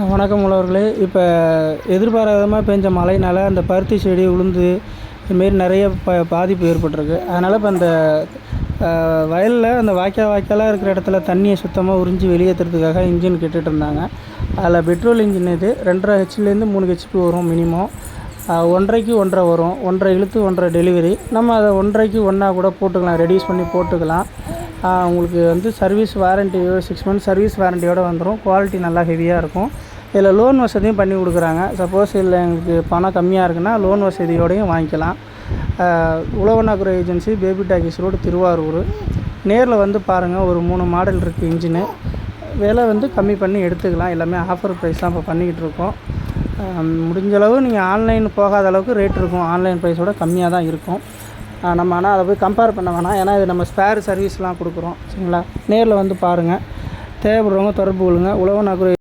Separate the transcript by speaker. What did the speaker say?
Speaker 1: வணக்கம் உழவர்களே. இப்போ எதிர்பாராதமாக பெஞ்ச மழையினால் அந்த பருத்தி செடி உளுந்து இதுமாரி நிறைய பாதிப்பு ஏற்பட்டிருக்கு. அதனால் இப்போ அந்த வயலில் அந்த வாய்க்காலாக இருக்கிற இடத்துல தண்ணியை சுத்தமாக உறிஞ்சி வெளியேற்றுறதுக்காக இன்ஜின் கேட்டுட்டு இருந்தாங்க. அதில் பெட்ரோல் இன்ஜின் இது 2.5 ஹெச்லேருந்து 3 ஹெச்பி வரும் மினிமம். 1.5க்கு 1.5 வரும். 1.5 இழுத்து 1.5 டெலிவரி. நம்ம அதை 1.5க்கு 1 கூட போட்டுக்கலாம், ரெடியூஸ் பண்ணி போட்டுக்கலாம். உங்களுக்கு வந்து சர்வீஸ் வாரண்ட்டி 6 மந்த்ஸ் சர்வீஸ் வாரண்ட்டியோடு வந்துடும். குவாலிட்டி நல்லா ஹெவியாக இருக்கும். இதில் லோன் வசதியும் பண்ணி கொடுக்குறாங்க. சப்போஸ் இதில் எங்களுக்கு பணம் கம்மியாக இருக்குன்னா லோன் வசதியோடையும் வாங்கிக்கலாம். Uzhavan Agro Agency, Baby Talkies Road, Thiruvarur. நேரில் வந்து பாருங்கள். ஒரு 3 மாடல் இருக்குது இன்ஜினு. விலை வந்து கம்மி பண்ணி எடுத்துக்கலாம். எல்லாமே ஆஃபர் ப்ரைஸ் தான் இப்போ பண்ணிக்கிட்டு இருக்கோம். முடிஞ்சளவு நீங்கள் ஆன்லைன் போகாத அளவுக்கு ரேட் இருக்கும். ஆன்லைன் ப்ரைஸோட கம்மியாக தான் இருக்கும். நம்ம ஆனால் அதை போய் கம்பேர் பண்ண வேணாம். ஏன்னா இது நம்ம ஸ்பேர் சர்வீஸ்லாம் கொடுக்குறோம். சரிங்களா? நேரில் வந்து பாருங்கள். தேவைப்படுறவங்க தொடர்பு கொள்ளுங்கள். உழவன் அக்ரோ